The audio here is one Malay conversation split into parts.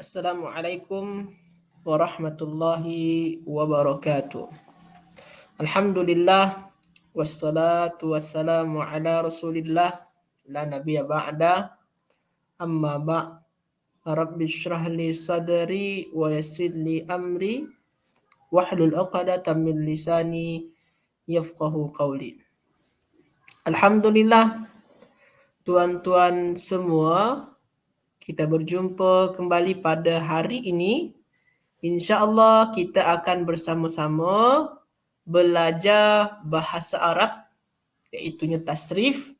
Assalamualaikum warahmatullahi wabarakatuh. Alhamdulillah wassalatu wassalamu ala Rasulillah la nabiyya ba'da. Amma ba' Rabbi shrah li sadri wa yassir li amri wahlul 'uqdatam min lisani yafqahu qawli. Alhamdulillah, tuan-tuan semua, kita berjumpa kembali pada hari ini. InsyaAllah kita akan bersama-sama belajar bahasa Arab, iaitunya tasrif.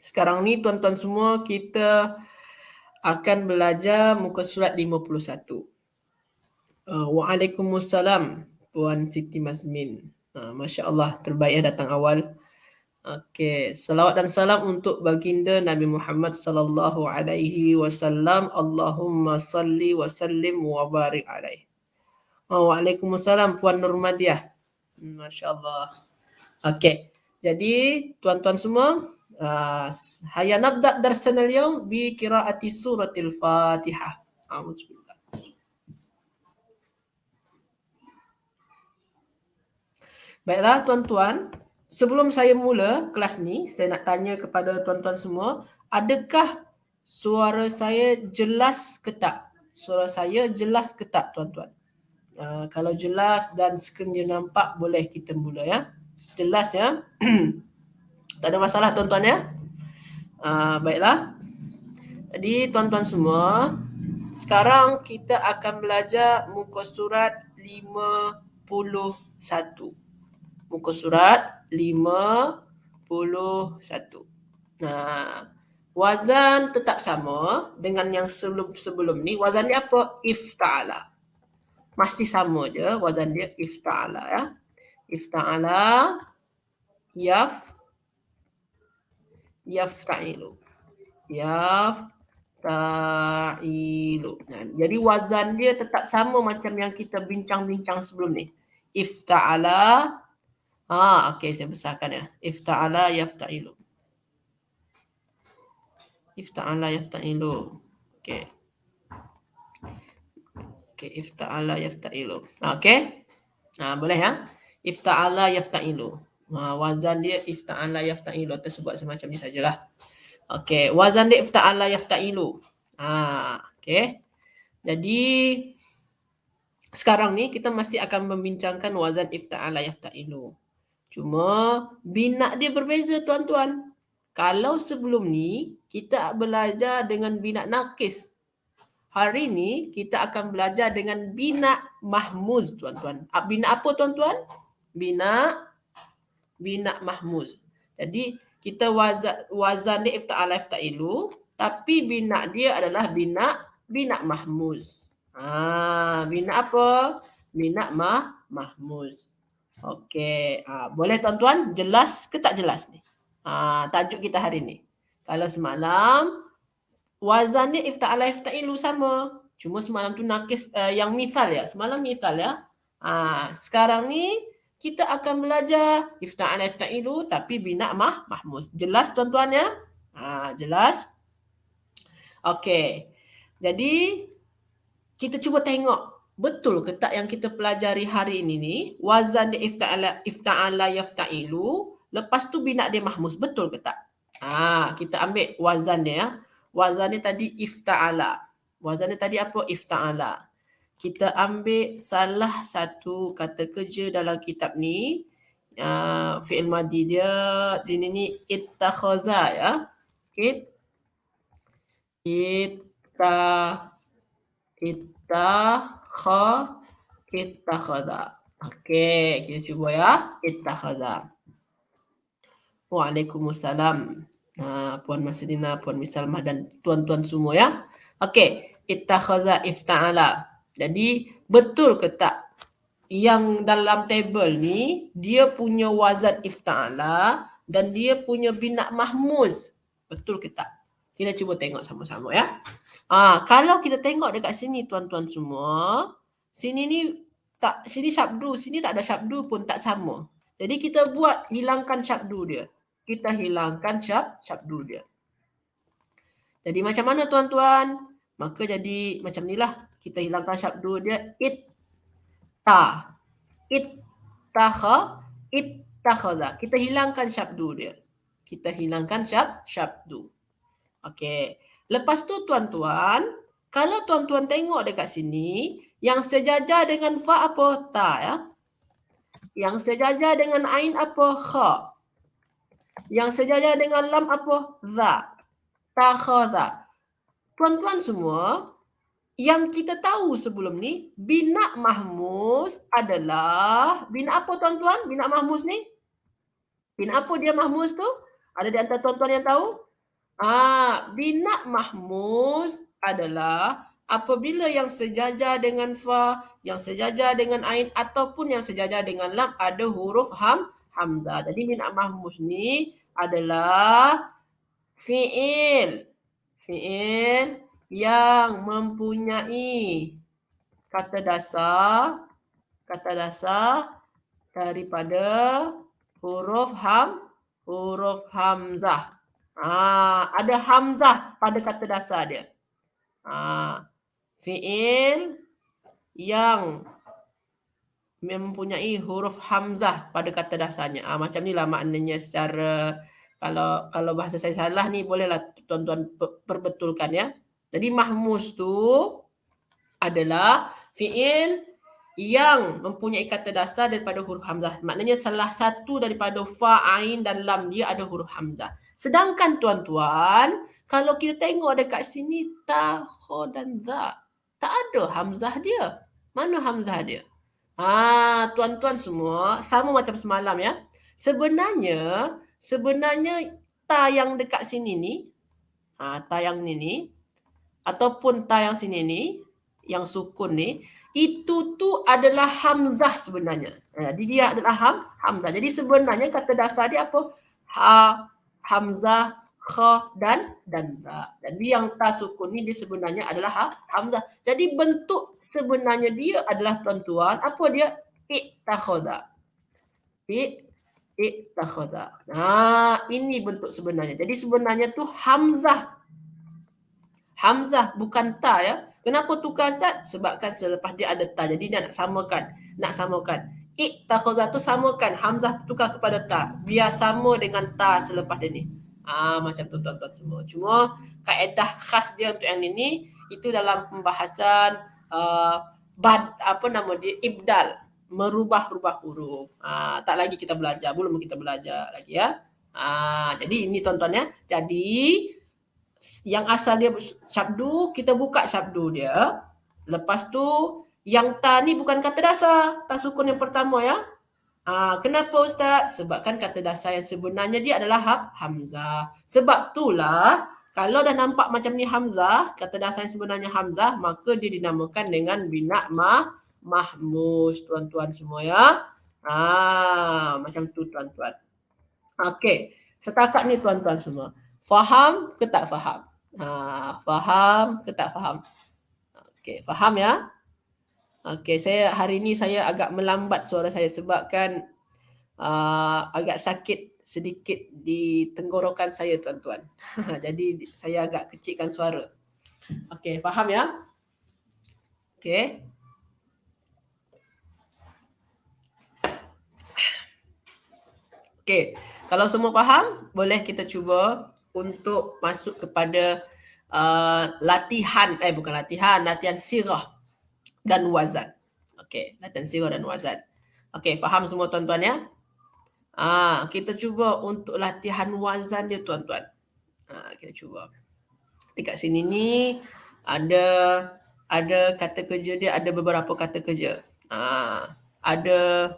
Sekarang ni tuan-tuan semua, kita akan belajar muka surat 51. Waalaikumsalam Puan Siti Mazmin. Masya Allah, terbaik datang awal. Okey, salawat dan salam untuk baginda Nabi Muhammad sallallahu alaihi wasallam. Allahumma salli wa sallim wa barik alaihi. Waalaikumsalam Puan Nurmadiah. Masya-Allah. Okey. Jadi tuan-tuan semua, hayya nabda darsana al-yawm bi qiraati suratil Fatihah. A'udzubillah. Baiklah tuan-tuan, sebelum saya mula kelas ni, saya nak tanya kepada tuan-tuan semua, adakah suara saya jelas ke tak? Suara saya jelas ke tak tuan-tuan? Kalau jelas dan skrin dia nampak, boleh kita mula ya. Jelas ya. Tak ada masalah tuan-tuan ya. Baiklah. Jadi tuan-tuan semua, sekarang kita akan belajar muka surat 51. Muka surat 51. Nah, wazan tetap sama dengan yang sebelum ni. Wazan dia apa? Ifta'ala. Masih sama je wazan dia, ifta'ala ya. Ifta'ala, yafta'ilu. Yafta'ilu. Nah, jadi wazan dia tetap sama macam yang kita bincang-bincang sebelum ni. Ifta'ala. Okey, saya besarkan ya. Ifta'ala yafta'ilu. Ifta'ala yafta'ilu. Okey. Okey, ifta'ala yafta'ilu. Okey. Boleh ya. Ifta'ala yafta'ilu. Wazan dia ifta'ala yafta'ilu, atau sebut semacam ni sajalah. Okey, wazan dia ifta'ala yafta'ilu. Okey. Jadi sekarang ni kita masih akan membincangkan wazan ifta'ala yafta'ilu. Cuma bina dia berbeza tuan-tuan. Kalau sebelum ni kita belajar dengan bina nakis, hari ni kita akan belajar dengan bina mahmuz tuan-tuan. Bina apa tuan-tuan? Bina mahmuz. Jadi kita wazan dia ifta'ala yafta'ilu, tapi bina dia adalah bina mahmuz. Bina apa? Bina mahmuz. Okey, boleh tuan-tuan? Jelas ke tak jelas ni? Tajuk kita hari ni. Kalau semalam wazan dia ifta'ala yafta'ilu sama. Cuma semalam tu nakis yang mithal ya. Semalam mithal ya. Sekarang ni kita akan belajar ifta'ala yafta'ilu tapi bina mahmuz. Jelas tuan-tuan ya? Jelas? Okey. Jadi kita cuba tengok betul ke tak yang kita pelajari hari ini ni, wazan dia ifta'ala yafta'ilu, lepas tu bina dia mahmuz, betul ke tak? Kita ambil wazan dia ya. Wazan dia tadi ifta'ala. Wazan dia tadi apa? Ifta'ala. Kita ambil salah satu kata kerja dalam kitab ni, fi'il madi dia di ni ittakhaza ya. Ittakhadha. Okey, kita cuba ya. Ittakhadha. Waalaikumsalam. Puan Masdina, Puan Misalmah dan tuan-tuan semua ya. Okey, ittakhadha ifta'ala. Jadi betul ke tak yang dalam tabel ni dia punya wazan ifta'ala dan dia punya bina mahmuz? Betul ke tak? Kita cuba tengok sama-sama ya. Kalau kita tengok dekat sini tuan-tuan semua, sini syabdu, sini tak ada syabdu pun tak sama. Jadi kita hilangkan syabdu dia. Kita hilangkan syabdu dia. Jadi macam mana tuan-tuan? Maka jadi macam ni lah. Kita hilangkan syabdu dia. Itta. Ittakha. Ittakhadha. Kita hilangkan syabdu dia. Kita hilangkan syabdu. Okey. Lepas tu tuan-tuan, kalau tuan-tuan tengok dekat sini, yang sejajar dengan fa apa? Ta ya. Yang sejajar dengan ain apa? Kha. Yang sejajar dengan lam apa? Za. Takhadha. Tuan-tuan semua, yang kita tahu sebelum ni, bina mahmus adalah, bina apa tuan-tuan? Bina mahmus ni? Bina apa dia mahmus tu? Ada di antara tuan-tuan yang tahu? Bina mahmus adalah apabila yang sejajar dengan fa, yang sejajar dengan ain ataupun yang sejajar dengan lam ada huruf hamzah. Jadi bina mahmus ni adalah fi'il yang mempunyai kata dasar daripada huruf hamzah. Ada hamzah pada kata dasar dia. Fi'il yang mempunyai huruf hamzah pada kata dasarnya. Macam ni lah maknanya secara, kalau bahasa saya salah ni bolehlah tuan-tuan perbetulkan ya. Jadi mahmus tu adalah fi'il yang mempunyai kata dasar daripada huruf hamzah. Maknanya salah satu daripada fa, ain dan lam dia ada huruf hamzah. Sedangkan tuan-tuan, kalau kita tengok dekat sini ta, kha dan za, tak ada hamzah dia. Mana hamzah dia? Tuan-tuan semua, sama macam semalam ya. Sebenarnya ta yang dekat sini ni, ta yang ni ataupun ta yang sini ni, yang sukun ni, itu tu adalah hamzah sebenarnya. Jadi dia adalah hamzah. Jadi sebenarnya kata dasar dia apa? Hamzah, kha dan za. Jadi yang ta sukun ni dia sebenarnya adalah hamzah. Jadi bentuk sebenarnya dia adalah tuan-tuan, apa dia? Ittakhadha. Ittakhadha. Ini bentuk sebenarnya. Jadi sebenarnya tu hamzah. Hamzah bukan ta ya. Kenapa tukar Ustaz? Sebabkan selepas dia ada ta. Jadi dia nak samakan. Ittakhadha tu samakan. Hamzah tukar kepada ta. Biar sama dengan ta selepas ini. Macam tu tuan-tuan semua. Cuma kaedah khas dia untuk yang ini, itu dalam pembahasan ibdal. Merubah-rubah huruf. Tak lagi kita belajar. Belum kita belajar lagi ya. Jadi ini tuan-tuan ya. Jadi yang asal dia syabdu, kita buka syabdu dia. Lepas tu yang ta ni bukan kata dasar, ta sukun yang pertama ya. Kenapa Ustaz? Sebabkan kata dasar yang sebenarnya dia adalah hamzah. Sebab itulah kalau dah nampak macam ni hamzah, kata dasar yang sebenarnya hamzah, maka dia dinamakan dengan bina mahmus tuan-tuan semua ya. Macam tu tuan-tuan. Okey, setakat ni tuan-tuan semua. Faham ke tak faham? Faham ke tak faham? Okey, faham ya? Okey, hari ni saya agak melambat suara saya sebabkan agak sakit sedikit di tenggorokan saya tuan-tuan. Jadi saya agak kecilkan suara. Okey, faham ya? Okey. Okey, kalau semua faham, boleh kita cuba untuk masuk kepada latihan sirah dan wazan. Okey, latihan sirah dan wazan. Okey, faham semua tuan-tuan ya? Kita cuba untuk latihan wazan dia tuan-tuan. Kita cuba. Dekat sini ni ada kata kerja dia, ada beberapa kata kerja. Ada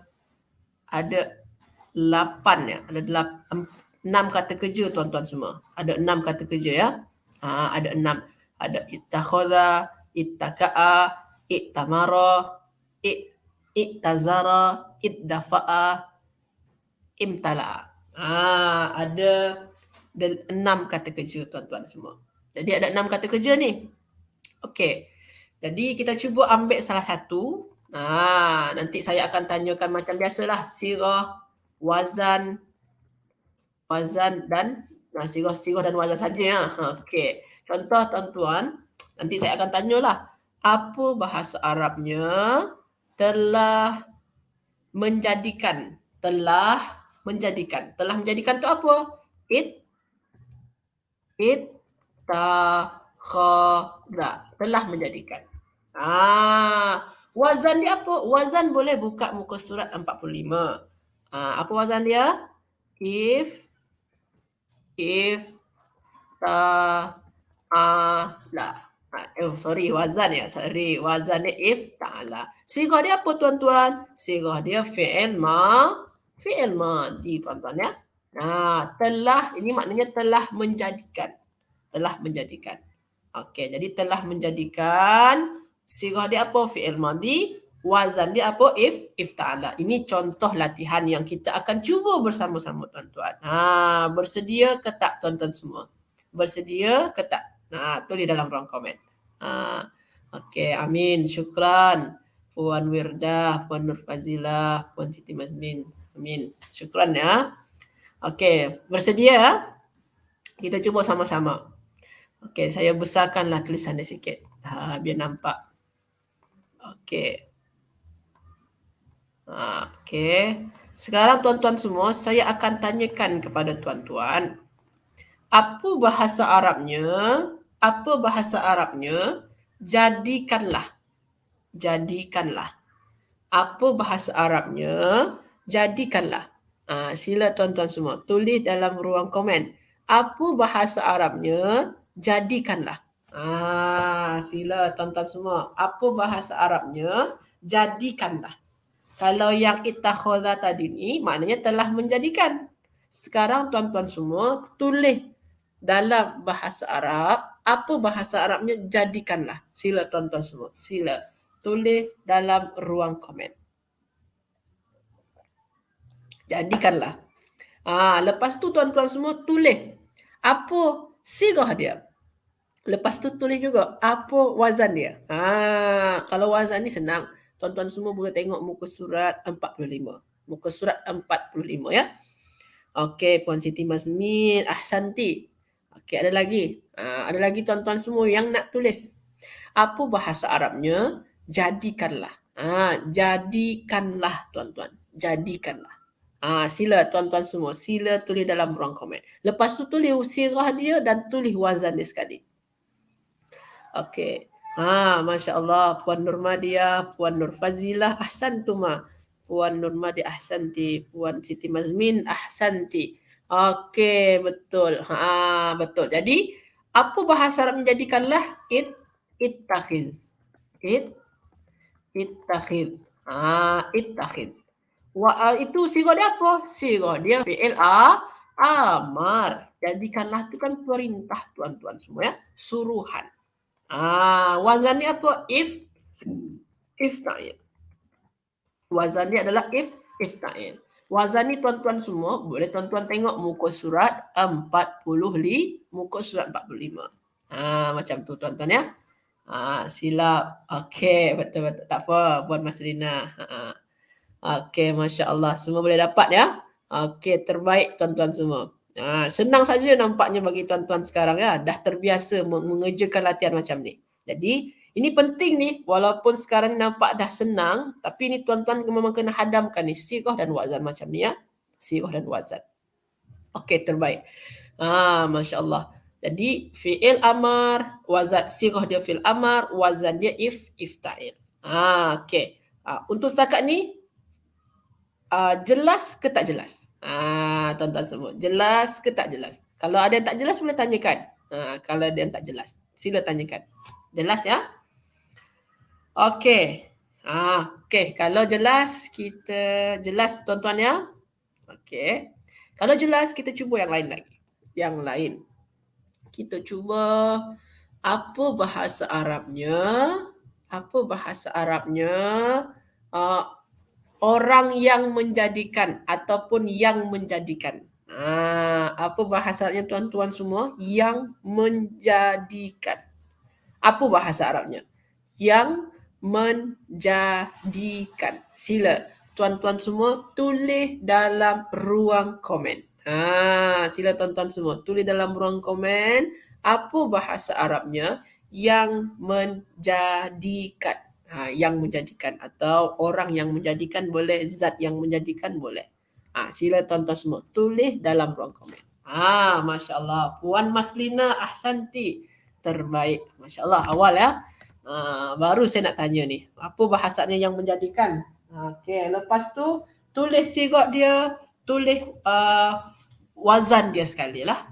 8 ya. Ada 6 kata kerja tuan-tuan semua. Ada 6 kata kerja ya. Ada 6. Ada ittakhadha, ittaka'a, ittamara, ittazara, iddafa'a, imtala'a. Ada 6 kata kerja tuan-tuan semua. Jadi ada 6 kata kerja ni. Okey. Jadi kita cuba ambil salah satu. Nanti saya akan tanyakan macam biasalah, sirah, wazan dan sirah dan wazan saja ya. Okey. Contoh tuan-tuan, Nanti saya akan tanyalah, apa bahasa Arabnya telah menjadikan? Telah menjadikan. Telah menjadikan tu apa? Ittakhadha. Telah menjadikan. Wazan dia apa? Wazan boleh buka muka surat 45. Apa wazan dia? If ta'ala. Wazan ya. Wazan dia if ta'ala. Sirah dia apa tuan-tuan? Sirah dia fi'il madi tuan-tuan ya. Telah, ini maknanya telah menjadikan. Telah menjadikan. Okey, jadi telah menjadikan, sirah dia apa? Fi'il madi. Wazan dia apa? If ta'ala. Ini contoh latihan yang kita akan cuba bersama-sama tuan-tuan. Bersedia ke tak tuan-tuan semua? Bersedia ke tak? Tulis dalam ruang komen. Okey, amin. Syukran. Puan Wirdah, Puan Nur Fazilah, Puan Siti Mazmin. Amin. Syukran ya. Okey, bersedia? Kita cuba sama-sama. Okey, saya besarkanlah tulisan dia sikit. Biar nampak. Okey. Okey. Sekarang tuan-tuan semua, saya akan tanyakan kepada tuan-tuan, apa bahasa Arabnya? Apa bahasa Arabnya? Jadikanlah. Jadikanlah. Apa bahasa Arabnya? Jadikanlah. Sila tuan-tuan semua tulis dalam ruang komen. Apa bahasa Arabnya? Jadikanlah. Sila tuan-tuan semua. Apa bahasa Arabnya? Jadikanlah. Kalau yang ittakhadha tadi ni maknanya telah menjadikan. Sekarang tuan-tuan semua tulis dalam bahasa Arab, apa bahasa Arabnya? Jadikanlah. Sila tuan-tuan semua. Sila tulis dalam ruang komen. Jadikanlah. Lepas tu tuan-tuan semua tulis apa sirah dia. Lepas tu tulis juga apa wazan dia. Kalau wazan ni senang. Tuan-tuan semua boleh tengok muka surat 45. Muka surat 45 ya. Okey, Puan Siti Mazmin, ahsanti. Okey, ada lagi. Ada lagi tuan-tuan semua yang nak tulis. Apa bahasa Arabnya? Jadikanlah. Jadikanlah tuan-tuan. Jadikanlah. Sila tuan-tuan semua. Sila tulis dalam ruang komen. Lepas tu tulis sirah dia dan tulis wazan dia sekali. Okey. Masya Allah. Puan Nurmadiah, Puan Nur Fazilah, ahsantuma. Puan Nurmadi ahsanti. Puan Siti Mazmin ahsanti. Okey, betul. Betul. Jadi, apa bahasa Arab menjadikanlah? Ittakhidh. Ittakhidh. Ittakhidh. Itu sirah dia apa? Sirah dia fi'il amar. Jadikanlah itu kan perintah tuan-tuan semua ya. Suruhan. Wazan dia apa? Ifta'il. Wazan dia adalah ifta'il. Wazan ni tuan-tuan semua, boleh tuan-tuan tengok muka surat 45, muka surat 45. Macam tu tuan-tuan ya. Silap. Okey, betul-betul. Tak apa, Puan Masrina. Okey, Masya Allah. Semua boleh dapat ya. Okey, terbaik tuan-tuan semua. Senang saja nampaknya bagi tuan-tuan sekarang ya. Dah terbiasa mengerjakan latihan macam ni. Jadi, ini penting ni. Walaupun sekarang nampak dah senang, tapi ni tuan-tuan memang kena hadamkan ni. Sirah dan wazan macam ni ya. Sirah dan wazan. Okey, terbaik. Masya Allah. Jadi, fi'il amar, wazan sirah dia fi'il amar, wazan dia ifta'il. Okey. Untuk setakat ni, jelas ke tak jelas? Tuan-tuan semua. Jelas ke tak jelas? Kalau ada yang tak jelas, boleh tanyakan. Kalau ada yang tak jelas, sila tanyakan. Jelas ya? Okey. Okey. Kalau jelas, kita jelas tuan-tuan ya? Okey. Kalau jelas, kita cuba yang lain lagi. Yang lain. Kita cuba apa bahasa Arabnya? Apa bahasa Arabnya? Orang yang menjadikan ataupun yang menjadikan. Apa bahasanya tuan-tuan semua? Yang menjadikan. Apa bahasa Arabnya? Yang menjadikan. Sila tuan-tuan semua tulis dalam ruang komen. Sila tuan-tuan semua tulis dalam ruang komen apa bahasa Arabnya yang menjadikan. Yang menjadikan atau orang yang menjadikan boleh, zat yang menjadikan boleh. Sila tuan-tuan semua tulis dalam ruang komen. Masya Allah. Puan Maslina ahsanti. Terbaik. Masya Allah. Awal ya. Baru saya nak tanya ni. Apa bahasanya yang menjadikan? Okey. Lepas tu tulis sigot dia. Tulis wazan dia sekali lah.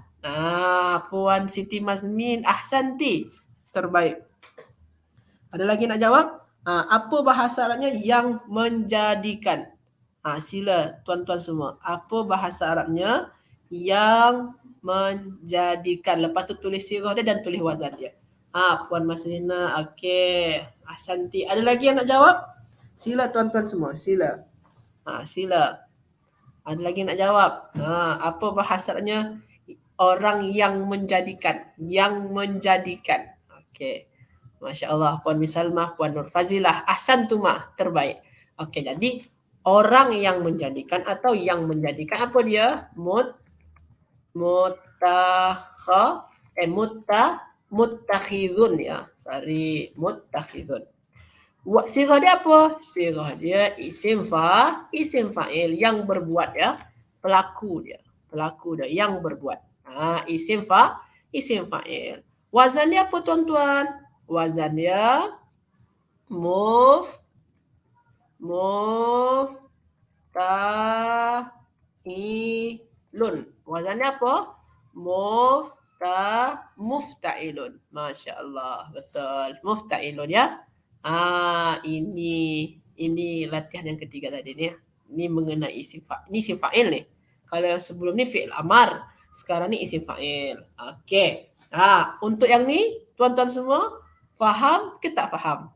Puan Siti Mazmin ahsanti. Terbaik. Ada lagi nak jawab? Apa bahasa Arabnya yang menjadikan? Sila tuan-tuan semua. Apa bahasa Arabnya yang menjadikan? Lepas tu tulis sirah dia dan tulis wazan dia. Puan Maslina, okey. Ahsanti. Ada lagi yang nak jawab? Sila tuan-tuan semua. Sila. Sila. Ada lagi nak jawab? Apa bahasa Arabnya orang yang menjadikan? Yang menjadikan. Okey. Masya Allah, Puan Misalmah, Puan Nur Fazilah, ahsantumah, terbaik. Okey, jadi orang yang menjadikan atau yang menjadikan apa dia? Muttakhidun ya. Sorry, muttakhidun. Sirah dia apa? Sirah dia isim fa'il yang berbuat ya. Pelaku dia yang berbuat. Isim fa'il. Wazan dia apa tuan-tuan? Wazan dia mufta'ilun. Wazan dia apa? Mufta'ilun. Masya Allah, betul. Mufta'ilun ya. Ini latihan yang ketiga tadi ni. Ini mengenai isim fa'il ni. Kalau sebelum ni fi'il amar, sekarang ni isim fa'il. Okey. Untuk yang ni tuan-tuan semua faham ke tak faham?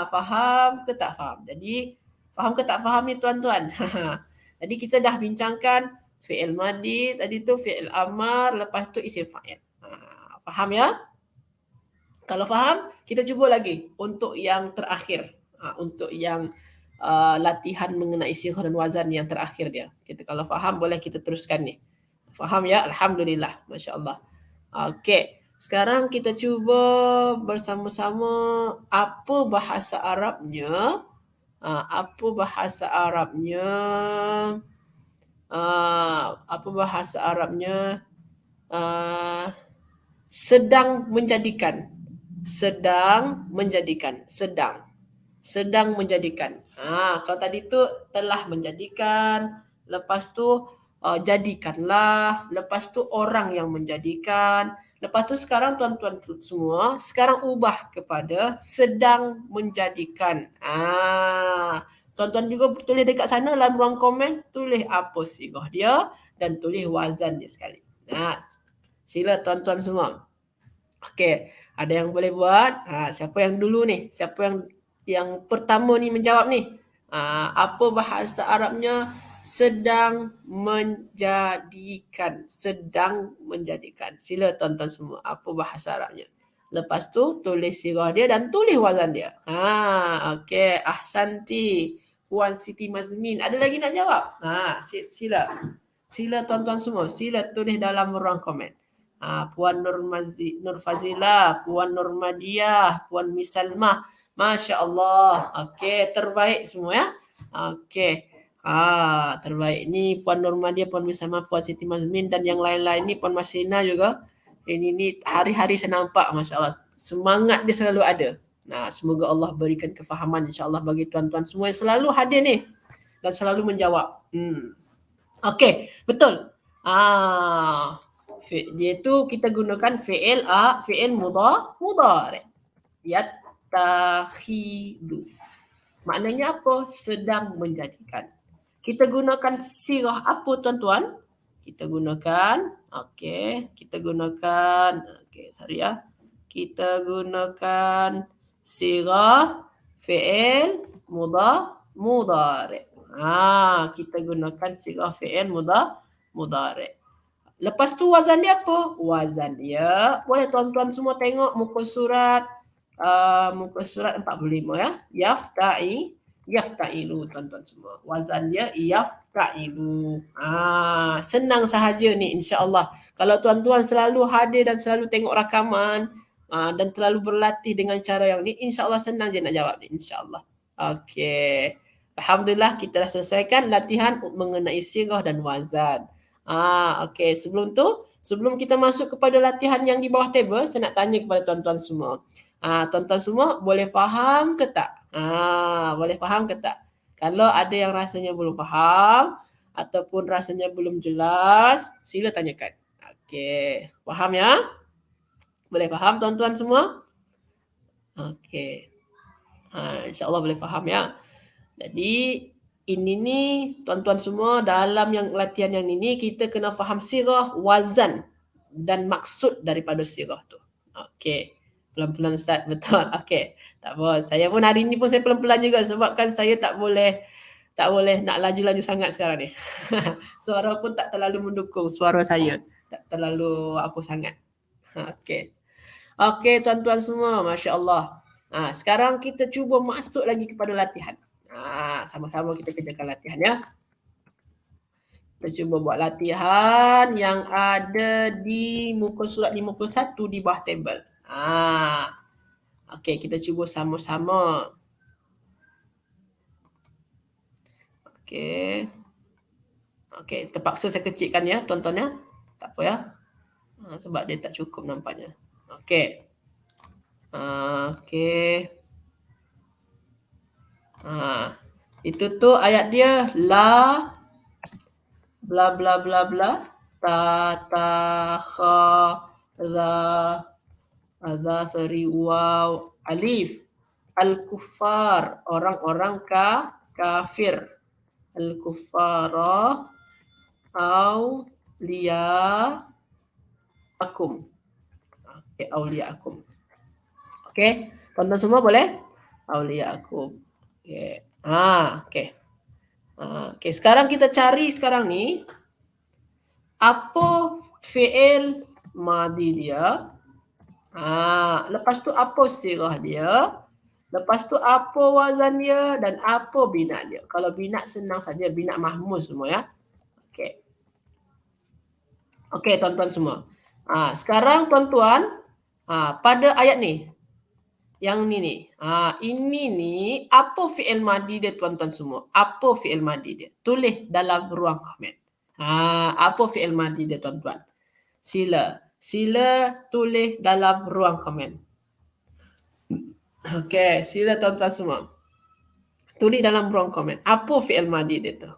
Faham ke tak faham? Jadi faham ke tak faham ni tuan-tuan? Jadi kita dah bincangkan fi'il madi, tadi tu fi'il amar, lepas tu isim fa'il. Faham ya? Kalau faham, kita cuba lagi untuk yang terakhir. Untuk yang latihan mengenai sirah dan wazan yang terakhir dia. Kita kalau faham boleh kita teruskan ni. Faham ya? Alhamdulillah. Masya Allah. Okey. Sekarang kita cuba bersama-sama apa bahasa Arabnya. Apa bahasa Arabnya? Sedang menjadikan. Sedang menjadikan. Kalau tadi tu telah menjadikan, lepas tu jadikanlah, lepas tu orang yang menjadikan, lepas tu sekarang tuan-tuan semua, sekarang ubah kepada sedang menjadikan. Tuan-tuan juga tulis dekat sana dalam ruang komen, tulis apa sirah dia dan tulis wazan dia sekali. Sila tuan-tuan semua. Okey, ada yang boleh buat? Siapa yang dulu ni? Siapa yang pertama ni menjawab ni? Apa bahasa Arabnya sedang menjadikan? Sedang menjadikan. Sila tuan-tuan semua. Apa bahasa Arabnya? Lepas tu tulis sirah dia dan tulis wazan dia. Okey, ahsanti. Puan Siti Mazmin. Ada lagi nak jawab? Sila. Sila tuan-tuan semua. Sila tulis dalam ruang komen. Puan Nur Fazilah, Puan Nur Madiah, Puan Misalmah. Masya Allah. Okey, terbaik semua ya. Okey. Terbaik. Ni Puan Nur Madiah, Puan Misalmah, Puan Siti Mazmin dan yang lain-lain ni, Puan Maslina juga. Ini hari-hari saya nampak, Masya Allah. Semangat dia selalu ada. Semoga Allah berikan kefahaman insya-Allah bagi tuan-tuan semua yang selalu hadir ni dan selalu menjawab. Okey, betul. Dia tu kita gunakan fi'il mudhari. Yattakhidu. Maknanya apa? Sedang menjadikan. Kita gunakan sirah apa tuan-tuan? Kita gunakan kita gunakan sirah fi'il mudhari. Kita gunakan sirah fi'il mudhari. Lepas tu wazan dia apa? Wazan dia, boleh tuan-tuan semua tengok muka surat 45 ya. Yafta'ilu tuan-tuan semua. Wazan dia yafta'ilu. Senang sahaja ni insya-Allah. Kalau tuan-tuan selalu hadir dan selalu tengok rakaman, dan terlalu berlatih dengan cara yang ni, insya-Allah senang je nak jawab ni, insya-Allah. Okey. Alhamdulillah kita dah selesaikan latihan mengenai sirah dan wazan. Okey, sebelum kita masuk kepada latihan yang di bawah table, saya nak tanya kepada tuan-tuan semua. Tuan-tuan semua boleh faham ke tak? Boleh faham ke tak? Kalau ada yang rasanya belum faham ataupun rasanya belum jelas, sila tanyakan. Okey, faham ya? Boleh faham tuan-tuan semua? Okey. InsyaAllah boleh faham ya. Jadi ini ni tuan-tuan semua, dalam yang latihan yang ini kita kena faham sirah, wazan dan maksud daripada sirah tu. Okey. Pelan-pelan Ustaz, betul. Okey. Tak apa. Saya pun hari ni pun saya pelan-pelan juga sebab kan saya tak boleh nak laju-laju sangat sekarang ni. Suara pun tak terlalu mendukung suara saya. Tak terlalu apa sangat. Okey. Okey tuan-tuan semua, masya-Allah. Sekarang kita cuba masuk lagi kepada latihan. Sama-sama kita kerjakan latihan ya. Kita cuba buat latihan yang ada di muka surat 51 di bawah table. Okey, kita cuba sama-sama. Okey. Okey, terpaksa saya kecilkan ya tuan-tuan ya. Tak apa ya. Sebab dia tak cukup nampaknya. Okey. Okey. Itu tu ayat dia la bla bla bla bla ta kha za sari waw alif al kuffar, orang-orang kafir, al kuffara au liya akum. Okey, auliakum. Okey, tuan-tuan semua boleh? Auliakum. Okey. Okey. Okey, sekarang kita cari sekarang ni apa fi'il madi dia. Lepas tu apa sirah dia. Lepas tu apa wazan dia dan apa bina dia. Kalau bina senang saja, bina mahmuz semua ya. Okey. Okey tuan-tuan semua. Sekarang tuan-tuan pada ayat ni. Yang ni ni. Ini ni apa fi'il madi dia tuan-tuan semua? Apa fi'il madi dia? Tulis dalam ruang komen. Apa fi'il madi dia tuan-tuan? Sila tulis dalam ruang komen. Okey, sila tuan-tuan semua. Tulis dalam ruang komen. Apa fi'il madi dia tu?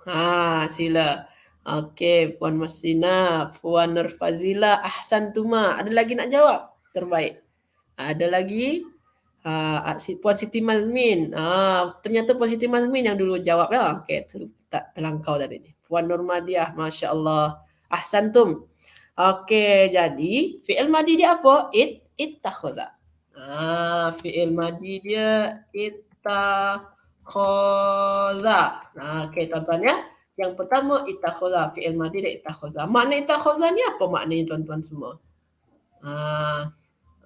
Sila. Okey, Puan Masina, Puan Nurfazila, ahsantuma. Ada lagi nak jawab? Terbaik. Ada lagi? Puan Siti Mazmin. Ternyata Puan Siti Mazmin yang dulu jawab ya. Okey, tak terlangkau tadi ni. Puan Nurmadiah, masya-Allah. Ahsantum. Okey, jadi fi'il madi dia apa? Ittakhadha. Fi'il madi dia ittakhadha. Okey tuan-tuan ya. Yang pertama ittakhadha, fi'il madi dia ittakhadha. Makna ittakhadha ni apa maknanya tuan-tuan semua?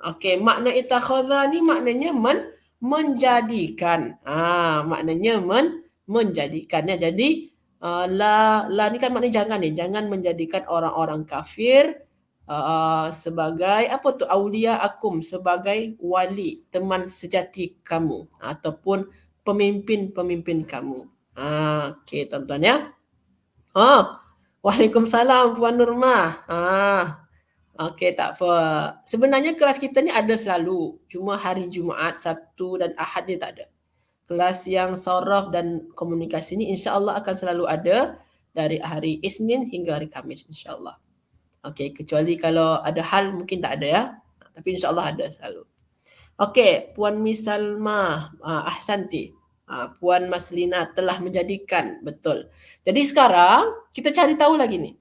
Okey, makna ittakhadha ni maknanya menjadikan. Maknanya menjadikan ya. Jadi la ni kan maknanya jangan ni. Jangan menjadikan orang-orang kafir sebagai apa tu aulia akum, sebagai wali, teman sejati kamu ataupun pemimpin-pemimpin kamu. Okey tuan-tuan ya. Waalaikumsalam Puan Nurmah. Okey, tak apa. Sebenarnya kelas kita ni ada selalu. Cuma hari Jumaat, Sabtu dan Ahad dia tak ada. Kelas yang saraf dan komunikasi ni insya-Allah akan selalu ada dari hari Isnin hingga hari Khamis insya-Allah. Okey, kecuali kalau ada hal mungkin tak ada ya. Tapi insya-Allah ada selalu. Okey, Puan Misalma, ahsanti. Puan Maslina telah menjadikan, betul. Jadi sekarang kita cari tahu lagi ni.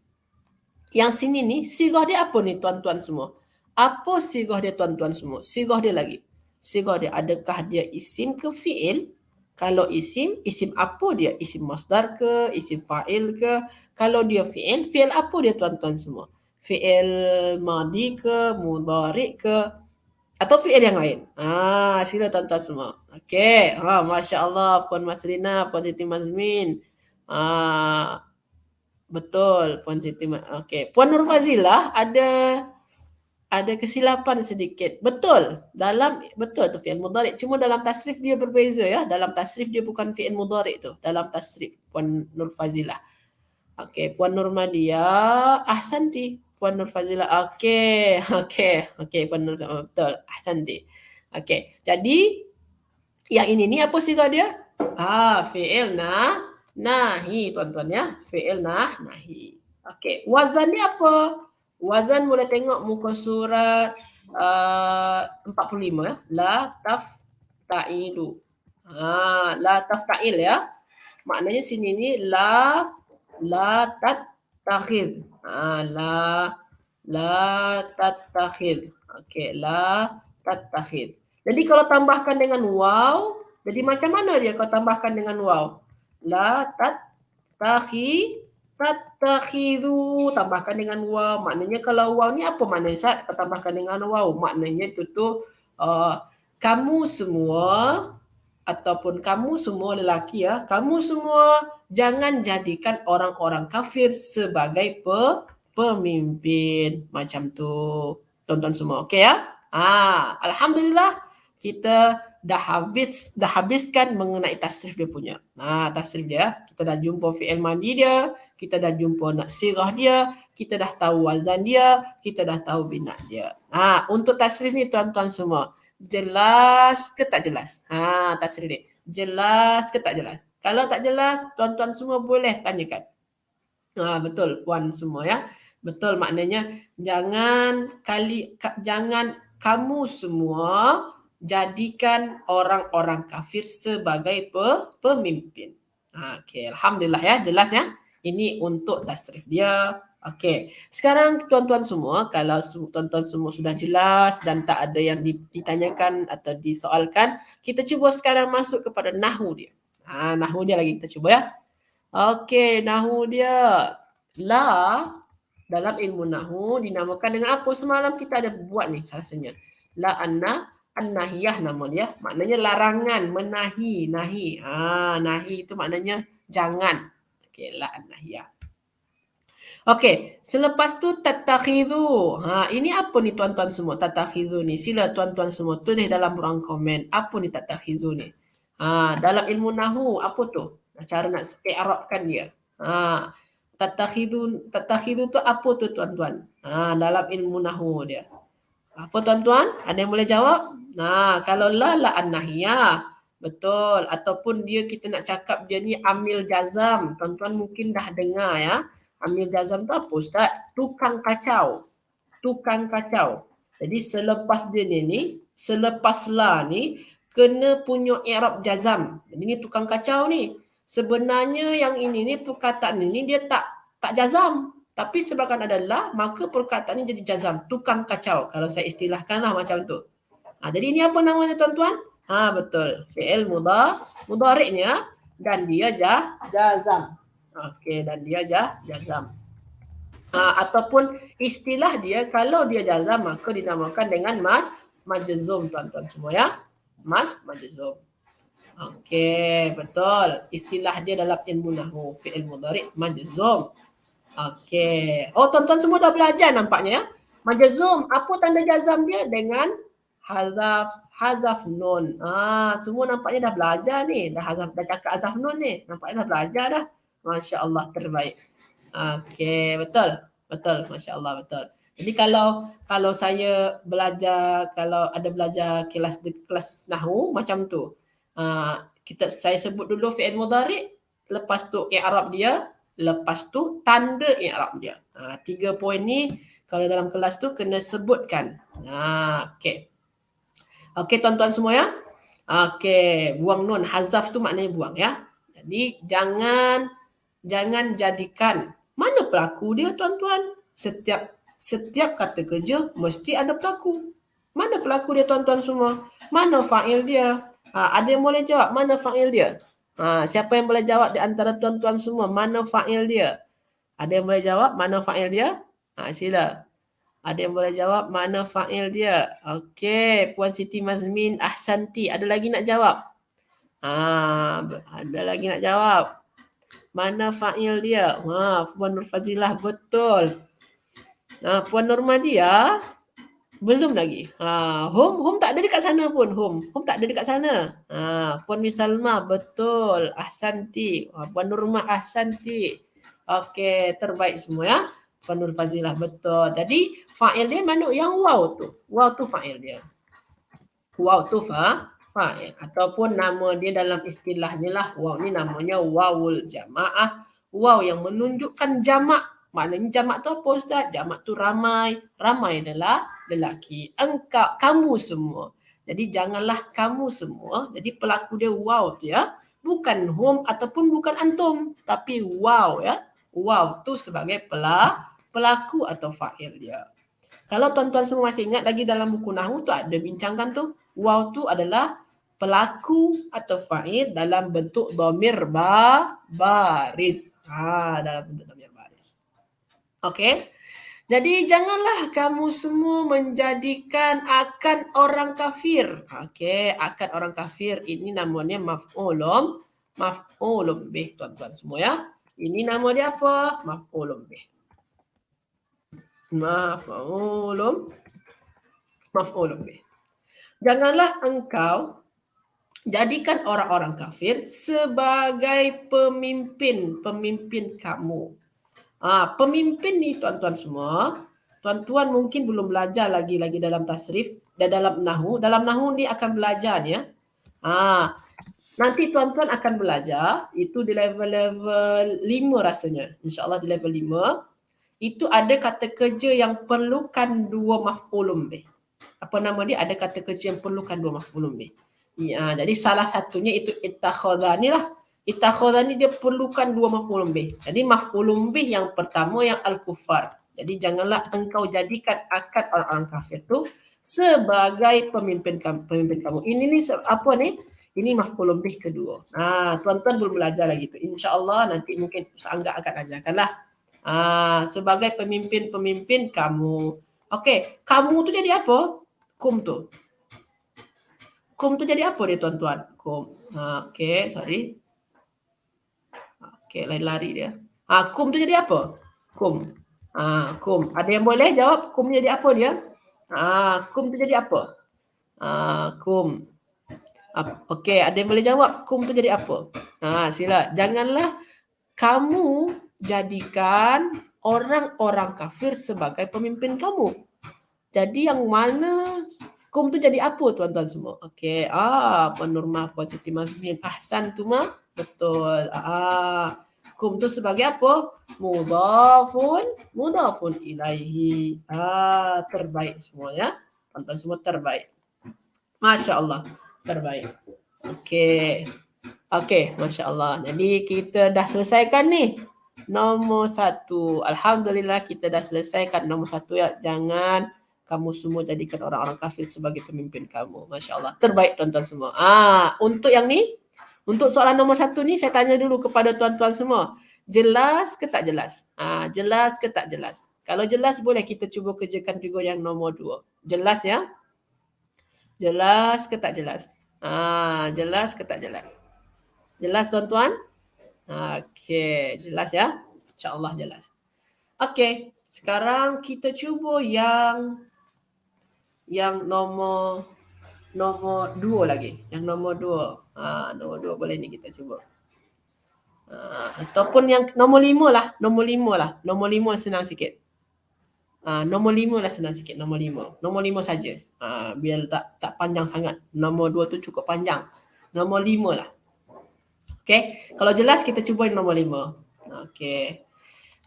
Yang sini ni, sirah dia apa ni tuan-tuan semua? Apa sirah dia tuan-tuan semua? Sirah dia lagi. Sirah dia, adakah dia isim ke fi'il? Kalau isim apa dia? Isim masdar ke? Isim fa'il ke? Kalau dia fi'il, fi'il apa dia tuan-tuan semua? Fi'il madi ke? Mudhari' ke? Atau fi'il yang lain? Sila tuan-tuan semua. Okey. Masya Allah, Puan Masrina, Puan Siti Mazmin. Betul, Puan Siti. Okey, Puan Nurfazilah ada ada kesilapan sedikit. Betul tu fi'il mudhari'. Cuma dalam tasrif dia berbeza ya. Dalam tasrif dia bukan fi'il mudhari' tu. Dalam tasrif Puan Nur Fazilah. Okey, Puan Nurmadia, ahsanti. Puan Nur Fazilah. Okey, Puan Nur, betul. Ahsanti. Okey. Jadi yang ini ni apa sifat dia? Fi'il nahi tuan-tuan ya. Fi'il nahi. Okey, wazan ni apa? Wazan boleh tengok muka surat 45 ya. La tafta'ilu. La tafta'il ya. Maknanya sini ni la tattakhid. La tattakhid. Okey, la tattakhid. Jadi kalau tambahkan dengan waw, jadi macam mana dia kalau tambahkan dengan waw? La tattakhidhu, tambahkan dengan waw. Maknanya kalau waw ni apa maknanya Ustaz? Kalau tambahkan dengan waw, maknanya itu tu kamu semua ataupun kamu semua lelaki ya, kamu semua jangan jadikan orang-orang kafir sebagai pemimpin. Macam tu tuan-tuan semua. Okey ya? Alhamdulillah kita dah habiskan mengenai tasrif dia punya. Tasrif dia, kita dah jumpa fi'il madi dia, kita dah jumpa nak sirah dia, kita dah tahu wazan dia, kita dah tahu bina dia. Untuk tasrif ni tuan-tuan semua, jelas ke tak jelas? Tasrif ni. Jelas ke tak jelas? Kalau tak jelas, tuan-tuan semua boleh tanyakan. Betul puan semua ya. Betul maknanya jangan kamu semua jadikan orang-orang kafir sebagai pemimpin. Okey, alhamdulillah ya, jelas ya. Ini untuk tasrif dia. Okey. Sekarang tuan-tuan semua, kalau tuan-tuan semua sudah jelas dan tak ada yang ditanyakan atau disoalkan, kita cuba sekarang masuk kepada nahwu dia. Nahwu dia lagi kita cuba ya. Okey, nahwu dia. La dalam ilmu nahwu dinamakan dengan apa? Semalam kita ada buat ni salahnya. La an-nahiyah nama dia. Maknanya larangan, menahi, nahi. Nahi itu maknanya jangan. Okey, la an-nahiyah. Okey, selepas tu tattakhidhu. Ini apa ni tuan-tuan semua? Tattakhidhu ni. Sila tuan-tuan semua tulis dalam ruang komen. Apa ni tattakhidhu ni? Dalam ilmu nahwu apa tu? Cara nak i'rabkan dia. Tattakhidhu tu apa tu tuan-tuan? Dalam ilmu nahwu dia. Apa tuan-tuan? Ada yang boleh jawab? Kalau la an-nahiyah. Betul. Ataupun dia kita nak cakap dia ni amil jazam. Tuan-tuan mungkin dah dengar ya. Amil jazam tu apa Ustaz? Tukang kacau. Tukang kacau. Jadi selepas dia ni, selepas la ni, kena punya i'rab jazam. Jadi ni tukang kacau ni. Sebenarnya yang ini ni perkataan ini dia tak jazam. Tapi sebabkan ada la, maka perkataan ini jadi jazam. Tukang kacau. Kalau saya istilahkanlah macam tu. Jadi ini apa namanya tuan-tuan? Betul. Fi'il mudhari' ni ya. Dan dia jazam. Okey, dan dia jazam. Ataupun istilah dia, kalau dia jazam, maka dinamakan dengan majzum tuan-tuan semua ya. Majzum. Okey, betul. Istilah dia dalam ilmu nahwu, fi'il mudhari' majzum. Okey. Tuan-tuan semua dah belajar nampaknya ya. Majzum, apa tanda jazam dia? Dengan hazaf nun. Semua nampaknya dah belajar ni. Dah cakap hazaf nun ni. Nampaknya dah belajar dah. Masya-Allah, terbaik. Okey, betul. Betul, masya-Allah, betul. Jadi kalau saya belajar, kalau ada belajar kelas nahwu macam tu. Saya sebut dulu fi'il mudhari', lepas tu i'rab dia, lepas tu tanda i'rab dia. 3 poin ni kalau dalam kelas tu kena sebutkan. Okey. Okey tuan-tuan semua ya. Okey, buang nun, hazaf tu maknanya buang ya. Jadi jangan jadikan, mana pelaku dia tuan-tuan? Setiap kata kerja mesti ada pelaku. Mana pelaku dia tuan-tuan semua? Mana fa'il dia? Ada yang boleh jawab mana fa'il dia? Siapa yang boleh jawab di antara tuan-tuan semua mana fa'il dia? Ada yang boleh jawab mana fa'il dia? Sila. Ada yang boleh jawab mana fa'il dia? Okey, Puan Siti Mazmin ahsanti. Ada lagi nak jawab? Ada lagi nak jawab? Mana fa'il dia? Puan Nur Fazilah betul. Puan Nurmadia, Belum lagi. Home tak ada dekat sana pun. Home tak ada dekat sana. Puan Miss Salma, betul. Ahsanti. Puan Nurmah, ahsanti. Okey, terbaik semua ya. Puan Nur Fazilah, betul. Jadi fa'il dia mana yang waw tu. Waw tu fa'il dia. Waw tu fa'il. Ataupun nama dia dalam istilahnya lah. Waw ni namanya wawul jama'ah. Waw yang menunjukkan jamak. Maknanya jamak tu apa Ustaz? Jamak tu ramai. Ramai adalah lelaki. Engkau, kamu semua. Jadi janganlah kamu semua. Jadi pelaku dia wow tu ya. Bukan hum ataupun bukan antum. Tapi wow ya. Wow tu sebagai pelaku atau fa'il dia. Kalau tuan-tuan semua masih ingat lagi dalam buku Nahwu tu ada bincangkan tu. Wow tu adalah pelaku atau fa'il dalam bentuk dhamir baris. Dalam bentuk dhamir baris. Okey. Jadi janganlah kamu semua menjadikan akan orang kafir. Okey, akan orang kafir ini namanya maf'ulun bih tuan-tuan semua ya. Ini nama dia apa? Maf'ulun bih. Maf'ulun bih. Janganlah engkau jadikan orang-orang kafir sebagai pemimpin kamu. Pemimpin ni tuan-tuan semua, tuan-tuan mungkin belum belajar lagi dalam tasrif dan dalam nahwu. Dalam nahwu ni akan belajar ni ya. Nanti tuan-tuan akan belajar itu di level 5 rasanya. InsyaAllah di level 5 itu ada kata kerja yang perlukan dua maf'ulun bih. Apa nama dia? Ada kata kerja yang perlukan dua maf'ulun bih. Ya, jadi salah satunya itu ittakhadha ni lah. Ittakhadha ni dia perlukan dua maf'ulun bih. Jadi maf'ulun bih yang pertama yang al-kufar. Jadi janganlah engkau jadikan akad orang-orang kafir tu sebagai pemimpin kamu. Ini ni apa ni? Ini maf'ulun bih kedua. Tuan-tuan belum belajar lagi tu. Insya-Allah nanti mungkin Angga akan ajarkanlah. Sebagai pemimpin kamu. Okey, kamu tu jadi apa? Kum tu. Kum tu jadi apa dia tuan-tuan? Kum. Okey, sorry. Okey, lari dia. Kum tu jadi apa? Kum. Kum. Ada yang boleh jawab kum jadi apa dia? Kum tu jadi apa? Kum. Okey, ada yang boleh jawab kum tu jadi apa? Sila. Janganlah kamu jadikan orang-orang kafir sebagai pemimpin kamu. Jadi yang mana kum tu jadi apa tuan-tuan semua? Okey. Puan Nurmah, Puan Siti Mazmin, ahsan tu mah. Betul. Kum tu sebagai apa? Mudhafun ilaihi. Terbaik semua ya. Tuan-tuan semua terbaik. Masya-Allah. Terbaik. Okey. Masya-Allah. Jadi kita dah selesaikan ni. Nombor 1. Alhamdulillah kita dah selesaikan nombor 1 ya. Jangan kamu semua jadikan orang-orang kafir sebagai pemimpin kamu. Masya Allah. Terbaik tuan-tuan semua. Untuk yang ni, untuk soalan nombor 1 ni saya tanya dulu kepada tuan-tuan semua. Jelas ke tak jelas? Jelas ke tak jelas? Kalau jelas boleh kita cuba kerjakan juga yang nombor 2. Jelas ya? Jelas ke tak jelas? Jelas ke tak jelas? Jelas tuan-tuan? Okey, jelas ya? InsyaAllah jelas. Okey, sekarang kita cuba yang nombor 2 lagi. Yang nombor 2. Nombor 2 boleh ni kita cuba. Ataupun yang nombor 5 lah. Nombor 5 senang sikit. Nombor 5 lah senang sikit. Nombor 5 saja. Biar tak panjang sangat. Nombor 2 tu cukup panjang. Nombor 5 lah. Okey, kalau jelas kita cuba yang nombor 5.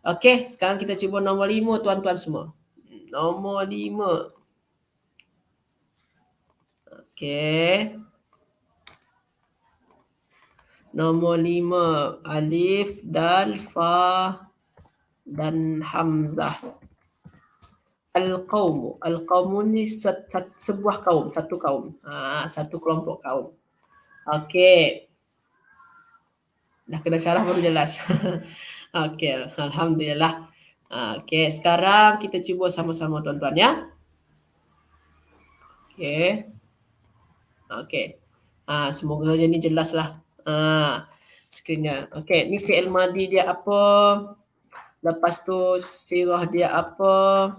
Okey, sekarang kita cuba nombor 5 tuan-tuan semua. Nombor 5. Okey. Nombor 5. Alif, dal, fa dan hamzah. Al-qawmu. Al-qawmu ni sebuah kaum, satu kaum. Satu kelompok kaum. Okey. Dah kena syarah baru jelas. Okey, alhamdulillah. Okey, sekarang kita cuba sama-sama tuan-tuan ya. Okey. Semoga saja ni jelaslah. Skrinnya. Okey, ni fi'il madi dia apa? Lepas tu sirah dia apa?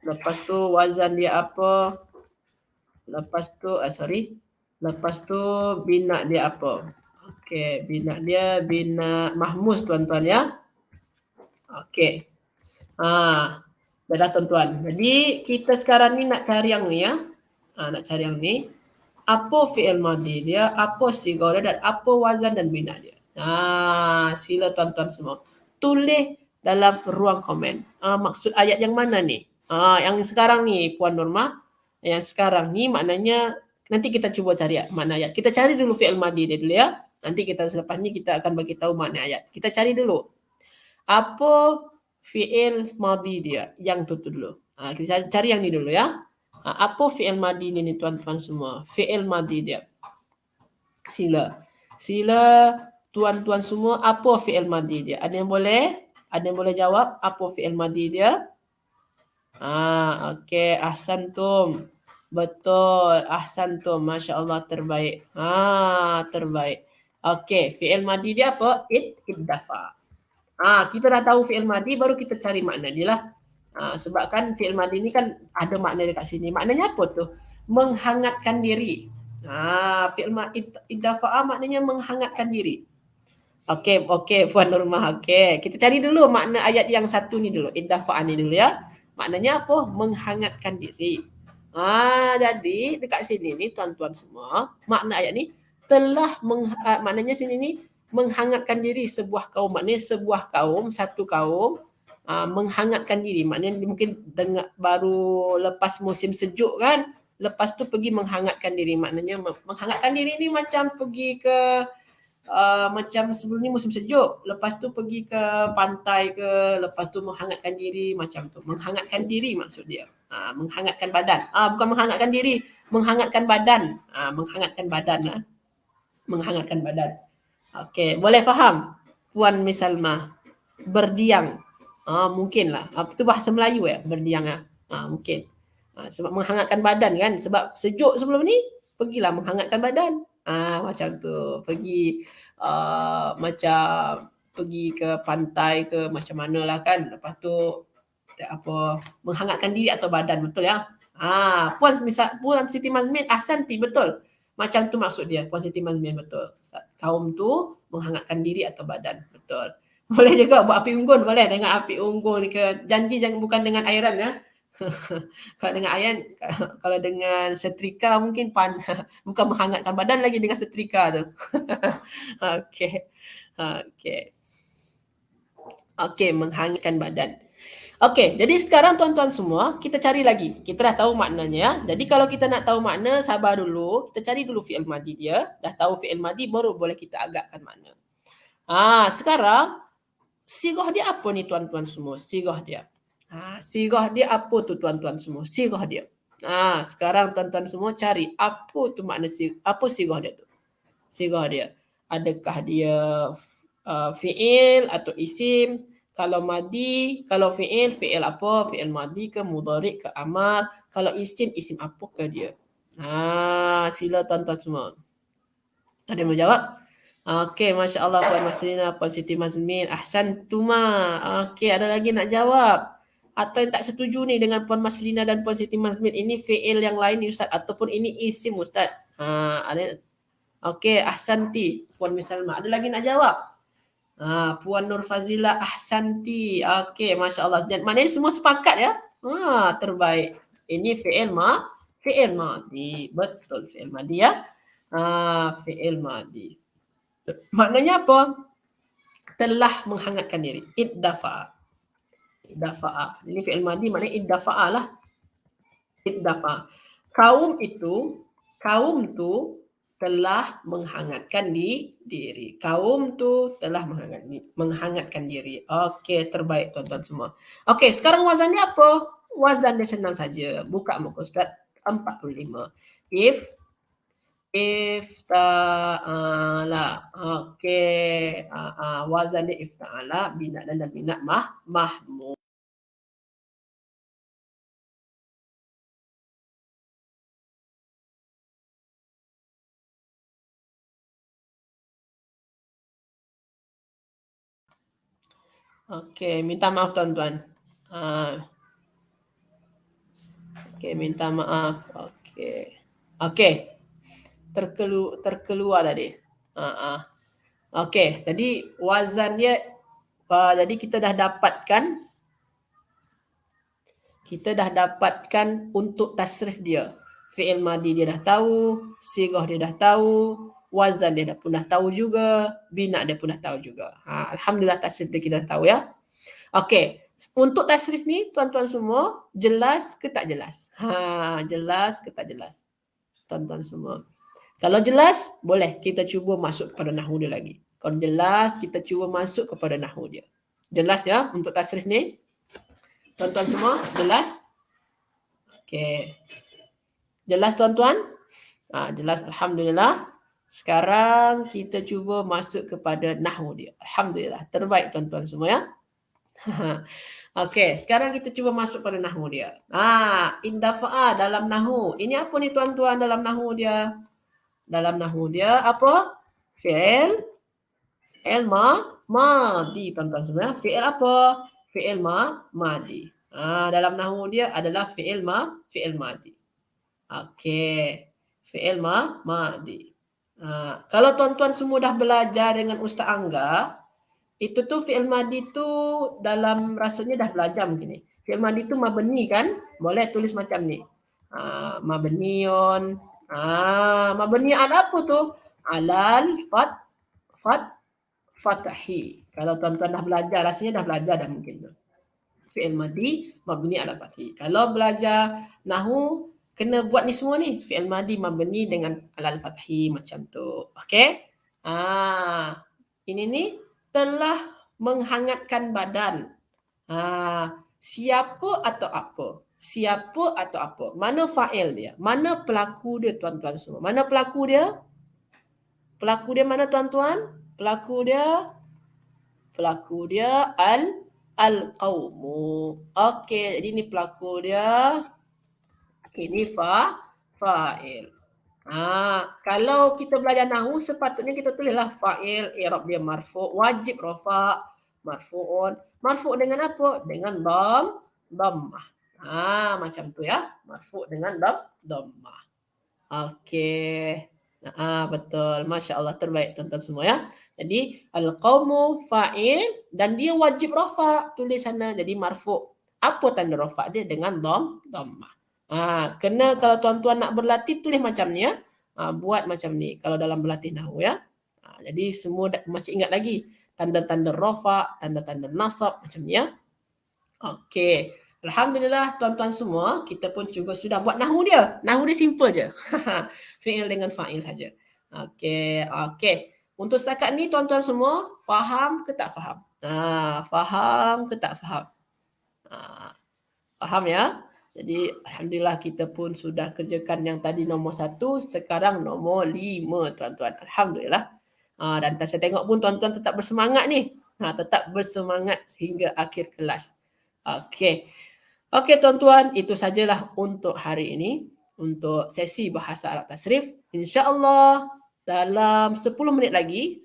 Lepas tu wazan dia apa? Lepas tu Lepas tu bina dia apa? Okey, bina dia bina mahmus tuan-tuan ya. Okey. Dah tuan-tuan. Jadi kita sekarang ni nak cari yang ni ya. Nak cari yang ni. Apa fi'il madhi dia, apa sigah dia dan apa wazan dan bina dia. Sila tuan-tuan semua. Tulis dalam ruang komen. Maksud ayat yang mana ni? Yang sekarang ni Puan Norma. Yang sekarang ni maknanya nanti kita cuba cari makna ayat. Kita cari dulu fi'il madhi dia dulu ya. Nanti kita selepas ni kita akan bagi tahu makna ayat. Kita cari dulu. Apa fi'il madhi dia? Yang tu dulu. Kita cari yang ni dulu ya. Apa fi'il madhi ni tuan-tuan semua? Fi'il madhi dia. Sila tuan-tuan semua, apa fi'il madhi dia? Ada yang boleh jawab apa fi'il madhi dia? Okey, ahsantum. Betul, ahsantum. Masya-Allah, terbaik. Terbaik. Okey, fi'il madhi dia apa? Iddafa. Kita dah tahu fi'il madhi, baru kita cari makna dia lah. Sebab kan fi'il madhi ni kan ada makna dekat sini. Maknanya apa tu? Menghangatkan diri. Fi'il iddafa'a maknanya menghangatkan diri. Okey, Puan Nurmah. Okey, kita cari dulu makna ayat yang satu ni dulu. Iddafa'a ni dulu ya. Maknanya apa? Menghangatkan diri. Jadi dekat sini ni tuan-tuan semua, makna ayat ni telah maknanya sini ni menghangatkan diri sebuah kaum. Maknanya sebuah kaum, satu kaum menghangatkan diri. Maknanya mungkin baru lepas musim sejuk kan, lepas tu pergi menghangatkan diri. Maknanya menghangatkan diri ni macam pergi ke macam sebelum ni musim sejuk, lepas tu pergi ke pantai ke, lepas tu menghangatkan diri macam tu. Menghangatkan diri maksud dia. Menghangatkan badan. Bukan menghangatkan diri, menghangatkan badan. Menghangatkan badan. Menghangatkan badan. Okey, boleh faham Puan Misalma? Berdiam. Mungkinlah. Itu bahasa Melayu ya, berdiam ya. Mungkin. Sebab menghangatkan badan kan, sebab sejuk sebelum ni, pergilah menghangatkan badan. Macam tu. Pergi macam pergi ke pantai ke macam manalah kan. Lepas tu menghangatkan diri atau badan, betul ya? Puan Siti Mazmin, ahsanti, betul. Macam tu maksud dia, Puan Siti Mazmin, betul. Kaum tu menghangatkan diri atau badan, betul. Boleh juga buat api unggun, boleh dengan api unggun ke. Janji jangan bukan dengan airan ya. Kalau dengan airan, kalau dengan setrika mungkin bukan menghangatkan badan lagi dengan setrika tu. Okey, menghangatkan badan. Okey, jadi sekarang tuan-tuan semua, kita cari lagi. Kita dah tahu maknanya ya. Jadi kalau kita nak tahu makna, sabar dulu. Kita cari dulu fi'il madhi dia. Dah tahu fi'il madhi, baru boleh kita agakkan makna. Sekarang, sigah dia apa ni tuan-tuan semua? Sigah dia. Sigah dia apa tu tuan-tuan semua? Sigah dia. Sekarang tuan-tuan semua cari apa tu makna apa sigah dia tu? Sigah dia. Adakah dia fi'il atau isim? Kalau madhi, kalau fi'il apa? Fi'il madhi ke mudhari' ke amar? Kalau isim apa ke dia? Sila tuan-tuan semua. Ada yang menjawab? Okey, masya-Allah Puan Maslina, Puan Siti Mazmin, ahsantuma. Okey, ada lagi nak jawab? Atau yang tak setuju ni dengan Puan Maslina dan Puan Siti Mazmin, ini fi'il yang lain ni Ustaz ataupun ini isim Ustaz? Ada. Okey, ahsanti Puan Misalma. Ada lagi nak jawab? Puan Nur Fazila, ahsanti. Okey, masya-Allah. Maknanya semua sepakat ya? Terbaik. Ini fi'il madhi. Betul, fi'il madhi ya. Fi'il madhi. Maknanya apa? Telah menghangatkan diri. Iddafa'a. Ini fi'il madhi maknanya iddafa'a lah. Iddafa'a. Kaum tu telah menghangatkan diri. Kaum tu telah menghangatkan diri. Okey, terbaik tuan-tuan semua. Okey, sekarang wazannya apa? Wazan dia senang saja. Buka muka Ustaz 45. Ifta'ala. Okey. Wazan dia ifta'ala, bina dan bina mahmud. Okey, minta maaf tuan-tuan. Okey, minta maaf. Okey. Terkeluar tadi. Okey, jadi wazan dia jadi kita dah dapatkan untuk tasrif dia. Fi'il madi dia dah tahu, sirah dia dah tahu, wazan dia pun dah tahu juga, bina dia pun dah tahu juga. Alhamdulillah tasrif dia kita dah tahu ya. Okey, untuk tasrif ni tuan-tuan semua jelas ke tak jelas? Jelas ke tak jelas? Tuan-tuan semua. Kalau jelas, boleh kita cuba masuk kepada nahwu dia lagi. Kalau jelas, kita cuba masuk kepada nahwu dia. Jelas ya untuk tasrif ni? Tuan-tuan semua, jelas? Okey. Jelas tuan-tuan? Jelas, alhamdulillah. Sekarang kita cuba masuk kepada nahwu dia. Alhamdulillah. Terbaik tuan-tuan semua ya. Okey, sekarang kita cuba masuk pada nahwu dia. Indafa'a dalam nahwu. Ini apa ni tuan-tuan dalam nahwu dia? Dalam nahwu dia apa? Fi'il madi tuan-tuan semua. Fi'il apa? Fi'il madi. Dalam nahwu dia adalah fi'il madi. Okey. Fi'il madi. Kalau tuan-tuan semua dah belajar dengan Ustaz Angga, itu tu fi'il madi tu dalam rasanya dah belajar mungkin ni. Fi'il madi tu mabni kan? Boleh tulis macam ni. Mabniun. Mabni ala apa tu? Alal fathi. Kalau tuan-tuan dah belajar, rasanya dah belajar dah mungkin tu. Fi'il madi mabni ala fathi. Kalau belajar nahwu kena buat ni semua ni. Fi'il madi mabni dengan alal fathi macam tu. Okey? Ini ni telah menghangatkan badan. Siapa atau apa? Siapa atau apa? Mana fa'il dia? Mana pelaku dia tuan-tuan semua? Mana pelaku dia? Pelaku dia mana tuan-tuan? Pelaku dia al-qaumu. Okey, jadi ni pelaku dia. Ini fa'il. Kalau kita belajar nahwu sepatutnya kita tulislah fa'il, i'rab dia marfu', wajib rafa', marfu'un. Marfu' dengan apa? Dengan dhammah. Macam tu ya. Marfu' dengan dhammah. Okey. Betul. Masya-Allah, terbaik tuan-tuan semua ya. Jadi al-qaumu fa'il dan dia wajib rafa', tulis sana jadi marfu'. Apa tanda rafa' dia? Dengan dhammah. Kena kalau tuan-tuan nak berlatih tulis macam ni ya. Buat macam ni kalau dalam berlatih nahwu ya. Jadi semua masih ingat lagi tanda-tanda rafa', tanda-tanda nasab macam ni ya. Okey. Alhamdulillah tuan-tuan semua, kita pun juga sudah buat nahwu dia. Nahwu dia simple je. Fi'il dengan fa'il saja. Okey. Untuk setakat ni tuan-tuan semua faham ke tak faham? Faham ke tak faham? Faham ya? Jadi alhamdulillah kita pun sudah kerjakan yang tadi nombor 1, sekarang nombor 5 tuan-tuan. Alhamdulillah. Dan saya tengok pun tuan-tuan tetap bersemangat ni. Tetap bersemangat sehingga akhir kelas. Okey tuan-tuan, itu sajalah untuk hari ini. Untuk sesi bahasa Arab tasrif. InsyaAllah dalam 10 minit lagi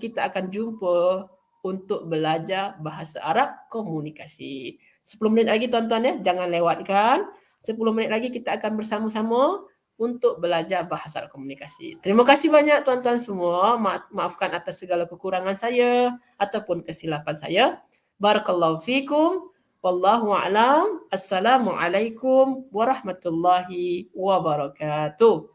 kita akan jumpa untuk belajar bahasa Arab komunikasi. 10 minit lagi tuan-tuan ya, jangan lewatkan. 10 minit lagi kita akan bersama-sama untuk belajar bahasa Arab komunikasi. Terima kasih banyak tuan-tuan semua. Maafkan atas segala kekurangan saya ataupun kesilapan saya. Barakallahu fikum. Wallahu a'lam. Assalamualaikum warahmatullahi wabarakatuh.